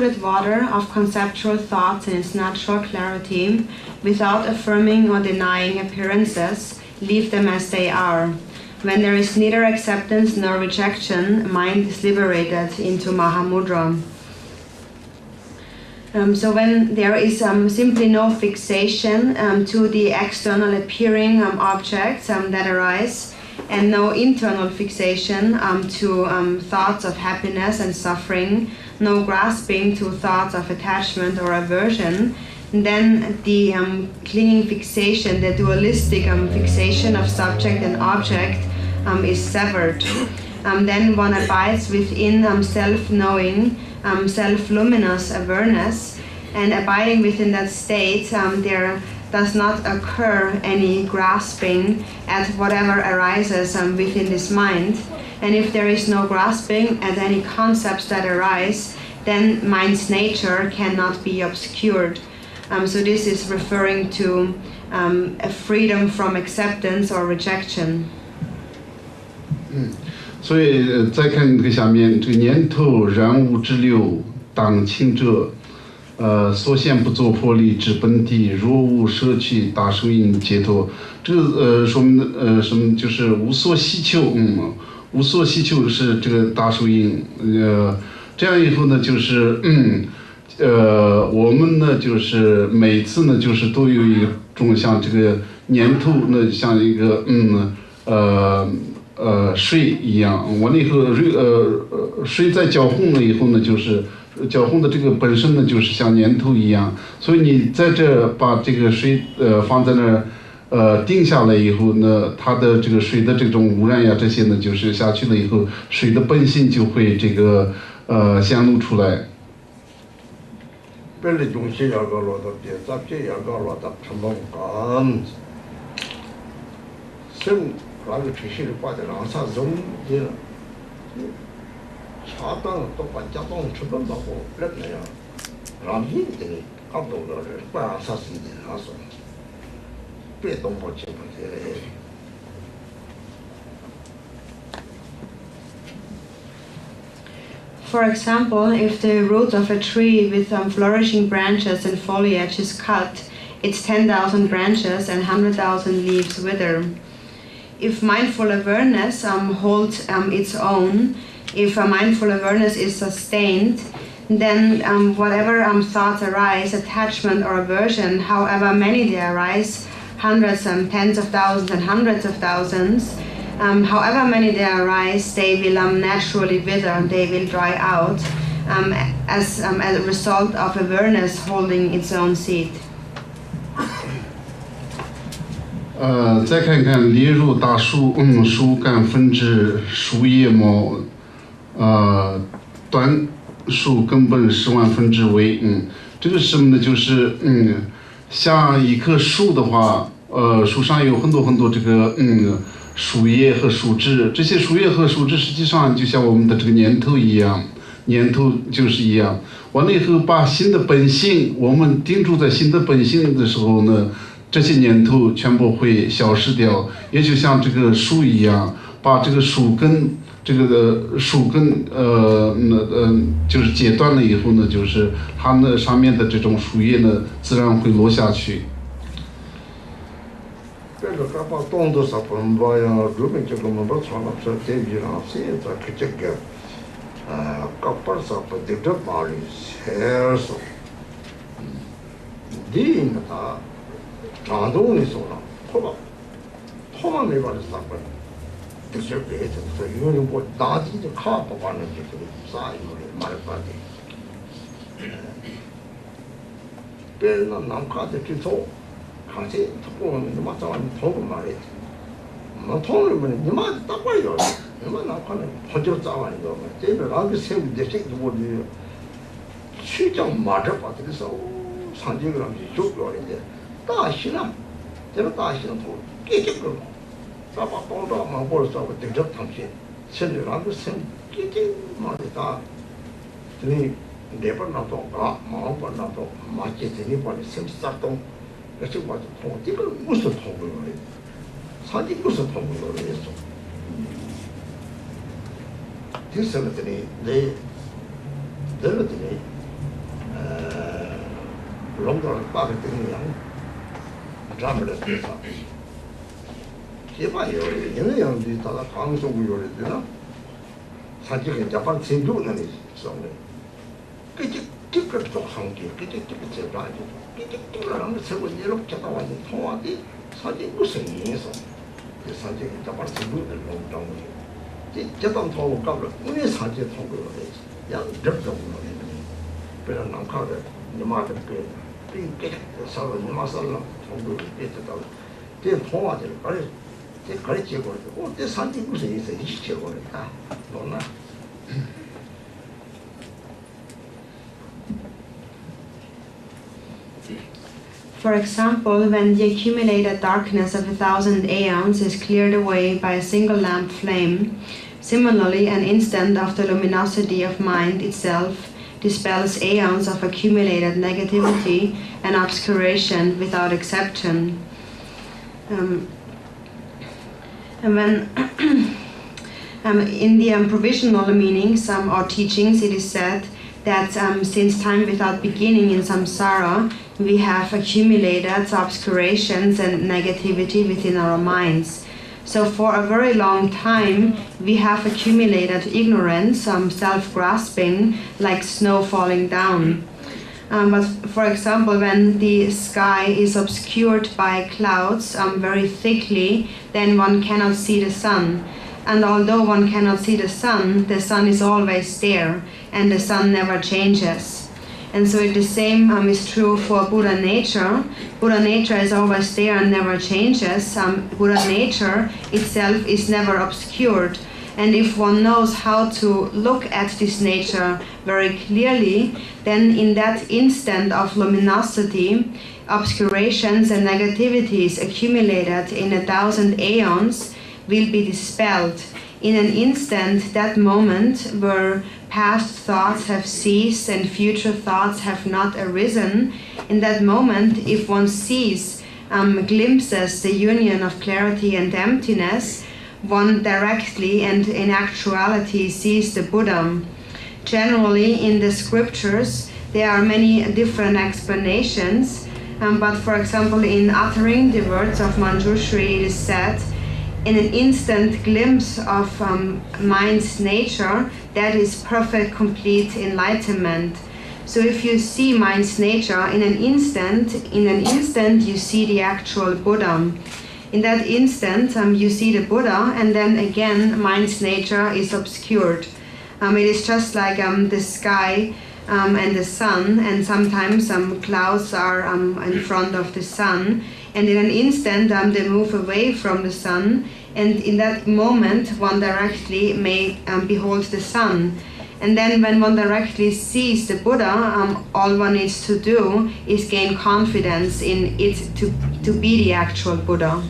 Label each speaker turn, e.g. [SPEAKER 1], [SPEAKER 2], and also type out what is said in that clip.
[SPEAKER 1] liquid water of conceptual thoughts in its natural clarity, without affirming or denying appearances, leave them as they are. When there is neither acceptance nor rejection, mind is liberated into Mahamudra. So when there is simply no fixation to the external appearing objects that arise, and no internal fixation to thoughts of happiness and suffering, no grasping to thoughts of attachment or aversion, then the clinging fixation, the dualistic fixation of subject and object is severed. Then one abides within self-knowing, self-luminous awareness, and abiding within that state, there does not occur any grasping at whatever arises within this mind. And if there is no grasping at any concepts that arise, then mind's nature cannot be obscured. So this is referring to a freedom from acceptance or rejection.
[SPEAKER 2] 所以再看这个下面，这个年头然无之六，当清者。所现不作破例之本体，若无舍去大手印解脱。这个说明什么？就是无所希求，无所希求是这个大手印。这样以后呢，就是我们呢就是每次呢就是都有一种像这个年头呢像一个水一样，完了以后水在搅浑了以后呢就是。搅浑的这个本身呢，就是像粘土一样，所以你在这把这个水放在那儿定下来以后呢，它的这个水的这种污染呀这些呢，就是下去了以后，水的本性就会这个显露出来。
[SPEAKER 3] 本来东西要搞落到别杂这要搞落到成本干，生那个必须得把这让啥容易了。차당또반짝동 처분받고 그랬네요. 남인들이 감독을 빠사스인데 나서 배동보지 못해.
[SPEAKER 1] For example, if the root of a tree with flourishing branches and foliage is cut, its 10,000 branches and 100,000 leaves wither. If mindful awareness holds its own, if a mindful awareness is sustained, then whatever thoughts arise, attachment or aversion, however many they arise, hundreds and tens of thousands and hundreds of thousands, however many they arise, they will naturally wither, they will dry out as a result of awareness holding its own seat.
[SPEAKER 2] 再看看列入大树，树干分枝，树叶毛。短树根本10万分之为，这个是什么呢？就是像一棵树的话，树上有很多这个树叶和树枝，这些树叶和树枝实际上就像我们的这个年头一样，年头就是一样。完了以后，把新的本性，我们定住在新的本性的时候呢，这些年头全部会消失掉，也就像这个树一样，把这个树根。这个树根就是截断了以后呢，就是它那上面的这种树叶呢，自然会落下去。
[SPEAKER 3] 这个干把动作啥分吧呀？如果这个么不穿了这这边上现在去这个干把啥不得这把里很少，第呢他长动的时候呢，他们没把这啥分。就是别的，所以因为我大体就看不完了，就是啥有的买不的。别人那哪看的去做，看见他不你妈早晚通不买的，没通了嘛，你妈大怪有的，你妈哪看的，他就早晚有嘛，这个那个生的这个我的，去叫买着把这个时候上这个东西就不要的，大西呢，这个大西呢，他给这个。他把帮到嘛，或者说定着东西，现在那个生已经嘛的大，这里那边那多啊，马边那多，马这里把你生杀动，那就把这通，这个不是通过的，他这不是通过的那种。这是了这里，这个这里， 롱도를 빠게 되는 양 잠을 했다. 제발 요리 영들이 다 강속 요리들나 사실은 자판 생존하는 있었네. 그게 독성기 그게 제가 그게 그런 세고 이렇게 다 완전 통화기 사실 무슨 이유에서 사실 자판 생존을 너무 제단 통고 가면 우리 사실 통고를 해. 양 접점으로 해. 그런 남카를 이마들 그 서로 이마살라 통고를 했다. 제 통화들 가르치고 어때 사실 무슨 있어 이치고 그랬다. 너나
[SPEAKER 1] For example, when the accumulated darkness of 1,000 aeons is cleared away by a single lamp flame, similarly an instant of the luminosity of mind itself dispels aeons of accumulated negativity and obscuration without exception. And when in the provisional meanings or teachings it is said that since time without beginning in samsara, we have accumulated obscurations and negativity within our minds. So for a very long time, we have accumulated ignorance, self-grasping, like snow falling down. But for example, when the sky is obscured by clouds very thickly, then one cannot see the sun. And although one cannot see the sun is always there, and the sun never changes. And so the same is true for Buddha nature. Buddha nature is always there and never changes. Buddha nature itself is never obscured. And if one knows how to look at this nature very clearly, then in that instant of luminosity, obscurations and negativities accumulated in 1,000 aeons will be dispelled. In an instant, that moment where past thoughts have ceased and future thoughts have not arisen, in that moment, if one sees, glimpses the union of clarity and emptiness, one directly and in actuality sees the Buddha. Generally, in the scriptures, there are many different explanations, but for example, in uttering the words of Manjushri, it is said, in an instant glimpse of mind's nature, that is perfect, complete enlightenment. So if you see mind's nature in an instant you see the actual Buddha. In that instant, you see the Buddha, and then again, mind's nature is obscured. It is just like the sky and the sun, and sometimes clouds are in front of the sun, and in an instant they move away from the sun, and in that moment one directly may behold the sun. And then when one directly sees the Buddha, all one needs to do is gain confidence in it to be the actual Buddha.